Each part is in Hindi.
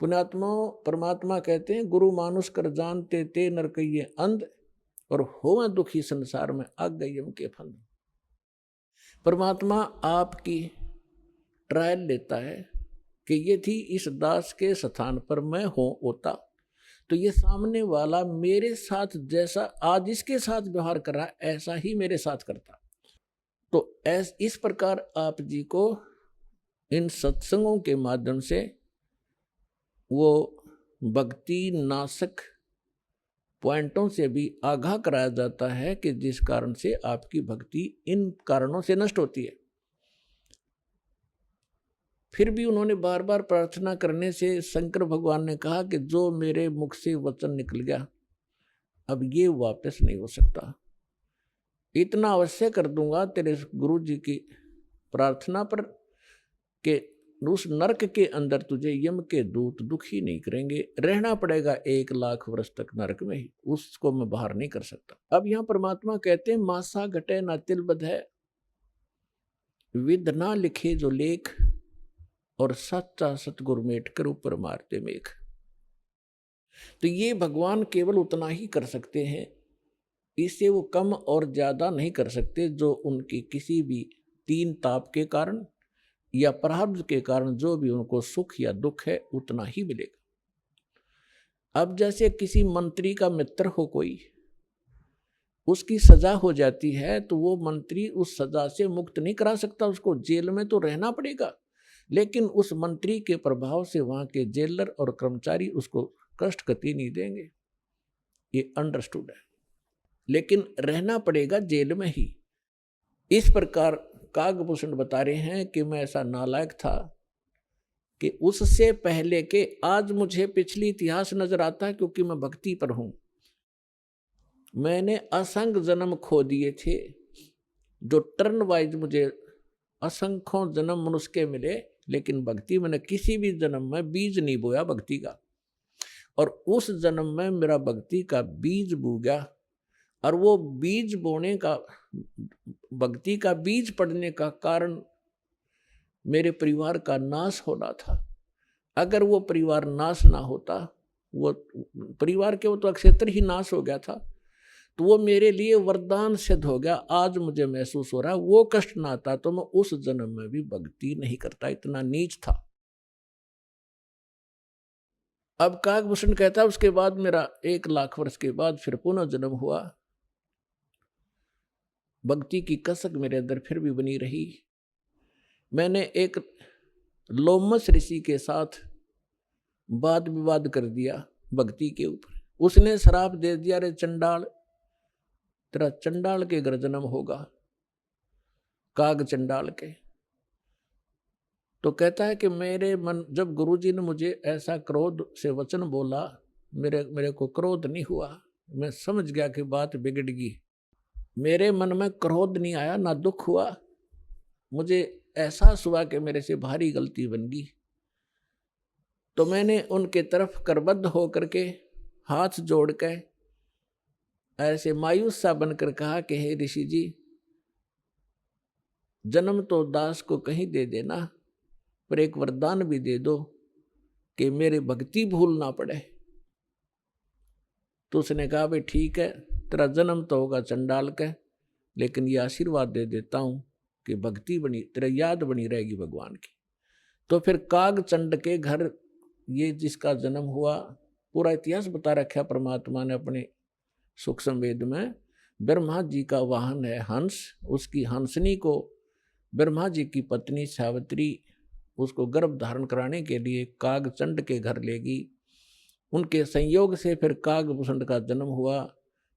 पुण्यात्मा परमात्मा कहते हैं, गुरु मानुष कर जानते ते नर कहिए अंध, और होवे दुखी संसार में आग गई यम के फंद। परमात्मा आपकी ट्रायल लेता है कि ये थी इस दास के स्थान पर मैं होता तो ये सामने वाला मेरे साथ जैसा आज इसके साथ व्यवहार कर रहा है ऐसा ही मेरे साथ करता। तो इस प्रकार आप जी को इन सत्संगों के माध्यम से वो भक्ति नाशक पॉइंटों से भी आगाह कराया जाता है कि जिस कारण से आपकी भक्ति इन कारणों से नष्ट होती है। फिर भी उन्होंने बार बार प्रार्थना करने से शंकर भगवान ने कहा कि जो मेरे मुख से वचन निकल गया अब ये वापस नहीं हो सकता, इतना अवश्य कर दूंगा तेरे गुरु जी की प्रार्थना पर कि उस नरक के अंदर तुझे यम के दूत दुखी नहीं करेंगे, रहना पड़ेगा 1,00,000 वर्ष तक नरक में ही, उसको मैं बाहर नहीं कर सकता। अब यहां परमात्मा कहते हैं मासा घटे ना तिल बध है, विद ना लिखे जो लेख, और सच्चा सतगुरु मेट कर ऊपर मारते मेघ। तो ये भगवान केवल उतना ही कर सकते हैं, इससे वो कम और ज्यादा नहीं कर सकते। जो उनकी किसी भी तीन ताप के कारण या प्रारब्ध के कारण जो भी उनको सुख या दुख है उतना ही मिलेगा। अब जैसे किसी मंत्री का मित्र हो कोई, उसकी सजा हो जाती है तो वो मंत्री उस सजा से मुक्त नहीं करा सकता, उसको जेल में तो रहना पड़ेगा, लेकिन उस मंत्री के प्रभाव से वहां के जेलर और कर्मचारी उसको कष्ट कति नहीं देंगे, ये अंडरस्टूड है, लेकिन रहना पड़ेगा जेल में ही। इस प्रकार कागभूषण बता रहे हैं कि मैं ऐसा नालायक था कि उससे पहले के आज मुझे पिछली इतिहास नजर आता है, क्योंकि मैं भक्ति पर हूं। मैंने असंख्य जन्म खो दिए थे, जो टर्न वाइज मुझे असंख्यों जन्म मनुष्य के मिले, लेकिन भक्ति मैंने किसी भी जन्म में बीज नहीं बोया भक्ति का, और उस जन्म में मेरा भक्ति का बीज बो गया। और वो बीज बोने का, भक्ति का बीज पड़ने का कारण मेरे परिवार का नाश होना था। अगर वो परिवार नाश ना होता, वो परिवार के वो तो क्षेत्र ही नाश हो गया था, तो वो मेरे लिए वरदान सिद्ध हो गया। आज मुझे महसूस हो रहा है वो कष्ट ना आता तो मैं उस जन्म में भी भक्ति नहीं करता, इतना नीच था। अब काकभूषण कहता है उसके बाद मेरा 1,00,000 वर्ष के बाद फिर पुनः जन्म हुआ, भक्ति की कसक मेरे अंदर फिर भी बनी रही। मैंने एक लोमस ऋषि के साथ वाद विवाद कर दिया भक्ति के ऊपर। उसने श्राप दे दिया, रे चंडाल, तेरा चंडाल के घर जन्म होगा, काग चंडाल के। तो कहता है कि मेरे मन, जब गुरुजी ने मुझे ऐसा क्रोध से वचन बोला, मेरे को क्रोध नहीं हुआ, मैं समझ गया कि बात बिगड़ गई। मेरे मन में क्रोध नहीं आया, ना दुख हुआ, मुझे एहसास हुआ कि मेरे से भारी गलती बन गई। तो मैंने उनके तरफ करबद्ध होकर के हाथ जोड़ के ऐसे मायूस सा बनकर कहा कि हे ऋषि जी, जन्म तो दास को कहीं दे देना, पर एक वरदान भी दे दो कि मेरे भक्ति भूल ना पड़े। तो उसने कहा भाई ठीक है, तेरा जन्म तो होगा चंडाल का, लेकिन ये आशीर्वाद दे देता हूं कि भक्ति बनी, तेरा याद बनी रहेगी भगवान की। तो फिर काग चंड के घर ये जिसका जन्म हुआ, पूरा इतिहास बता रखा परमात्मा ने अपने सूक्ष्म वेद में। ब्रह्मा जी का वाहन है हंस, उसकी हंसनी को ब्रह्मा जी की पत्नी सावित्री उसको गर्भ धारण कराने के लिए काग चंड के घर लेगी। उनके संयोग से फिर कागभूषण का जन्म हुआ।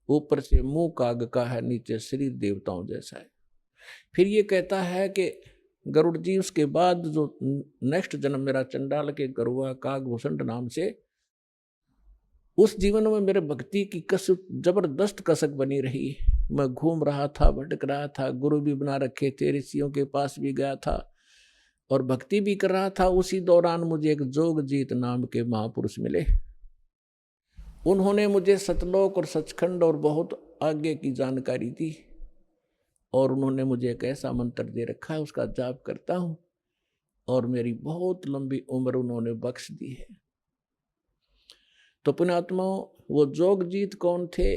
ऊपर से मुंह काग का है, नीचे शरीर देवताओं जैसा है। फिर ये कहता है कि गरुड़ जी उसके बाद जो नेक्स्ट जन्म मेरा चंडाल के घर हुआ कागभूषण नाम से, उस जीवन में मेरे भक्ति की कसक, जबरदस्त कसक बनी रही। मैं घूम रहा था, भटक रहा था, गुरु भी बना रखे थे, ऋषियों के पास भी गया था और भक्ति भी कर रहा था। उसी दौरान मुझे एक जोगजीत नाम के महापुरुष मिले। उन्होंने मुझे सतलोक और सचखंड और बहुत आगे की जानकारी दी, और उन्होंने मुझे एक ऐसा मंत्र दे रखा है, उसका जाप करता हूँ और मेरी बहुत लंबी उम्र उन्होंने बख्श दी है। तो पुण्यात्माओं, वो जोगजीत कौन थे?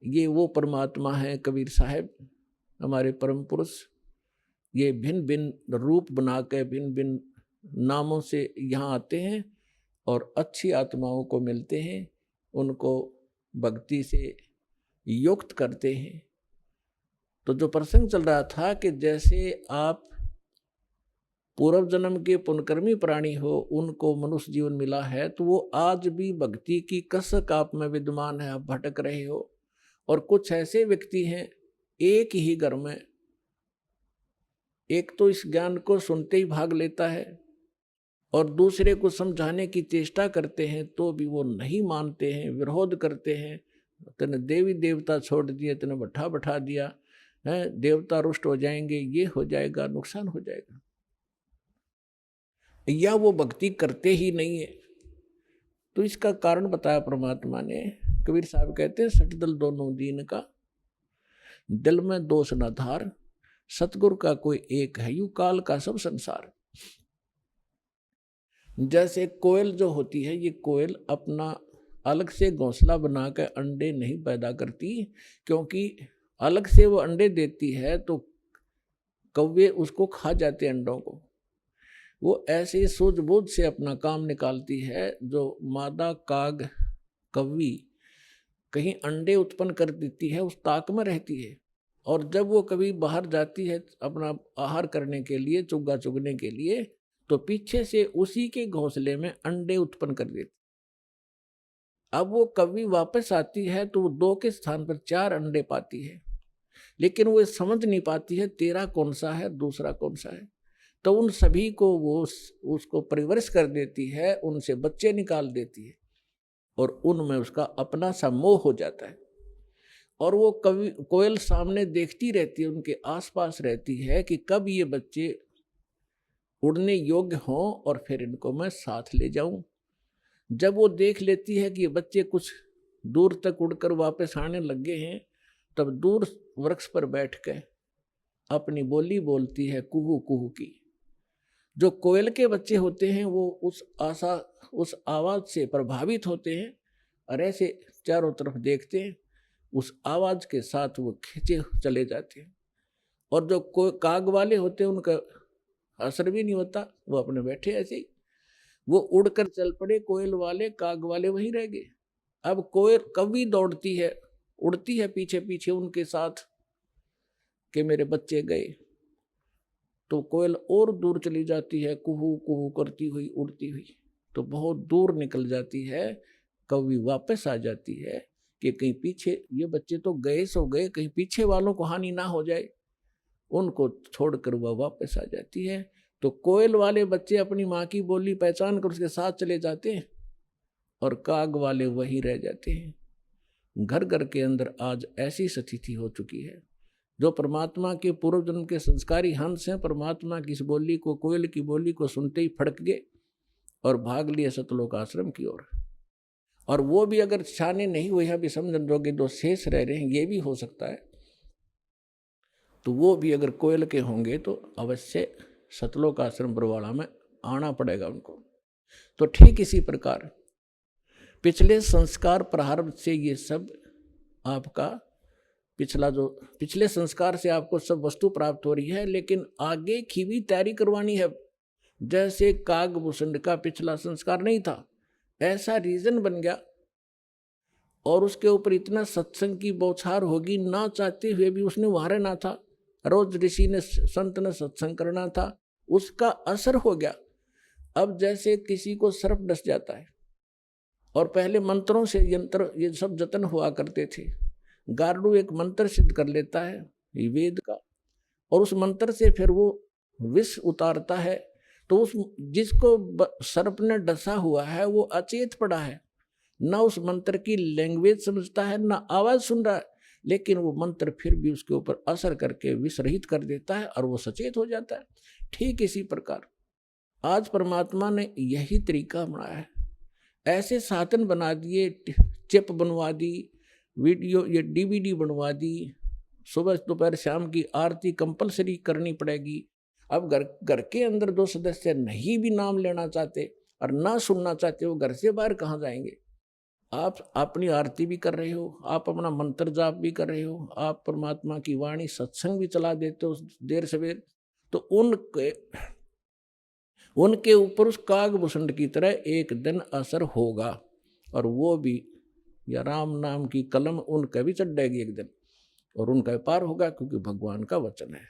ये वो परमात्मा है कबीर साहब, हमारे परम पुरुष। ये भिन्न भिन्न रूप बना के भिन्न भिन्न नामों से यहाँ आते हैं और अच्छी आत्माओं को मिलते हैं, उनको भक्ति से युक्त करते हैं। तो जो प्रसंग चल रहा था कि जैसे आप पूर्व जन्म के पुण्यकर्मी प्राणी हो, उनको मनुष्य जीवन मिला है, तो वो आज भी भक्ति की कसक आप में विद्यमान है, आप भटक रहे हो। और कुछ ऐसे व्यक्ति हैं, एक ही घर में एक तो इस ज्ञान को सुनते ही भाग लेता है और दूसरे को समझाने की चेष्टा करते हैं तो भी वो नहीं मानते हैं, विरोध करते हैं। तेने देवी देवता छोड़ दिए, तेने बैठा बैठा दिया है, देवता रुष्ट हो जाएंगे, ये हो जाएगा, नुकसान हो जाएगा, या वो भक्ति करते ही नहीं है। तो इसका कारण बताया परमात्मा ने। कबीर साहब कहते हैं, सठ दल दोनों दीन का, दिल में दोष न धार, सतगुरु का कोई एक है, यू काल का सब संसार। जैसे कोयल जो होती है, ये कोयल अपना अलग से घोंसला बनाकर अंडे नहीं पैदा करती, क्योंकि अलग से वो अंडे देती है तो कौवे उसको खा जाते अंडों को। वो ऐसे सूझबूझ से अपना काम निकालती है। जो मादा काग कौवी कहीं अंडे उत्पन्न कर देती है, उस ताक में रहती है, और जब वो कभी बाहर जाती है अपना आहार करने के लिए, चुग्गा चुगने के लिए, तो पीछे से उसी के घोंसले में अंडे उत्पन्न कर देती। अब वो कभी वापस आती है तो वो 2 के स्थान पर 4 अंडे पाती है, लेकिन वो समझ नहीं पाती है तेरा कौन सा है, दूसरा कौन सा है। तो उन सभी को वो उसको परिवरिश कर देती है, उनसे बच्चे निकाल देती है और उनमें उसका अपना सा मोह हो जाता है। और वो कभी कोयल सामने देखती रहती है, उनके आसपास रहती है कि कब ये बच्चे उड़ने योग्य हों और फिर इनको मैं साथ ले जाऊं। जब वो देख लेती है कि ये बच्चे कुछ दूर तक उड़कर वापस आने लगे हैं, तब दूर वृक्ष पर बैठ के अपनी बोली बोलती है, कुहू कुहू की। जो कोयल के बच्चे होते हैं वो उस आवाज से प्रभावित होते हैं और ऐसे चारों तरफ देखते हैं, उस आवाज के साथ वो खींचे चले जाते हैं। और जो काग वाले होते हैं उनका असर भी नहीं होता, वो अपने बैठे ऐसे ही, वो उड़कर चल पड़े कोयल वाले, काग वाले वहीं रह गए। अब कोयल कभी दौड़ती है, उड़ती है पीछे पीछे उनके साथ कि मेरे बच्चे गए, तो कोयल और दूर चली जाती है, कुहू कुहू करती हुई उड़ती हुई, तो बहुत दूर निकल जाती है। कभी वापस आ जाती है कि कहीं पीछे ये बच्चे तो गए सो गए, कहीं पीछे वालों को हानि ना हो जाए, उनको छोड़कर वह वापस आ जाती है। तो कोयल वाले बच्चे अपनी माँ की बोली पहचान कर उसके साथ चले जाते हैं और काग वाले वहीं रह जाते हैं। घर घर के अंदर आज ऐसी स्थिति हो चुकी है। जो परमात्मा के पूर्व जन्म के संस्कारी हंस हैं, परमात्मा की इस बोली को, कोयल की बोली को सुनते ही फड़क गए और भाग लिए सतलोक आश्रम की ओर। और वो भी अगर शाने नहीं हुए हैं, अभी समझन जोगे दो शेष रह रहे हैं, ये भी हो सकता है, तो वो भी अगर कोयल के होंगे तो अवश्य सतलोक आश्रम बरवाड़ा में आना पड़ेगा उनको। तो ठीक इसी प्रकार पिछले संस्कार प्रारब्ध से ये सब आपका पिछले संस्कार से आपको सब वस्तु प्राप्त हो रही है, लेकिन आगे की भी तैयारी करवानी है। जैसे कागभूषण का पिछला संस्कार नहीं था, ऐसा रीजन बन गया और उसके ऊपर इतना सत्संग की बौछार होगी, ना चाहते हुए भी उसने वहां रहना था। रोज ऋषि ने संत ने सत्संग करना था, उसका असर हो गया। अब जैसे किसी को सर्प डस जाता है और पहले मंत्रों से यंत्र ये सब जतन हुआ करते थे, गारुड़ एक मंत्र सिद्ध कर लेता है वेद का और उस मंत्र से फिर वो विष उतारता है, तो उस जिसको सर्प ने डसा हुआ है वो अचेत पड़ा है, ना उस मंत्र की लैंग्वेज समझता है, ना आवाज सुन रहा है, लेकिन वो मंत्र फिर भी उसके ऊपर असर करके विष रहित कर देता है और वो सचेत हो जाता है। ठीक इसी प्रकार आज परमात्मा ने यही तरीका बनाया है। ऐसे साधन बना दिए, चिप बनवा दी, वीडियो ये DVD बनवा दी, सुबह दोपहर शाम की आरती कंपलसरी करनी पड़ेगी। अब घर के अंदर 2 सदस्य नहीं भी नाम लेना चाहते, और ना सुनना चाहते हो, घर से बाहर कहाँ जाएंगे। आप अपनी आरती भी कर रहे हो, आप अपना मंत्र जाप भी कर रहे हो, आप परमात्मा की वाणी सत्संग भी चला देते हो देर सवेर, तो उनके उनके ऊपर उस कागभूषण की तरह एक दिन असर होगा। और वो भी, या राम नाम की कलम उनका भी चढ़ जाएगी एक दिन, और उनका पार होगा, क्योंकि भगवान का वचन है।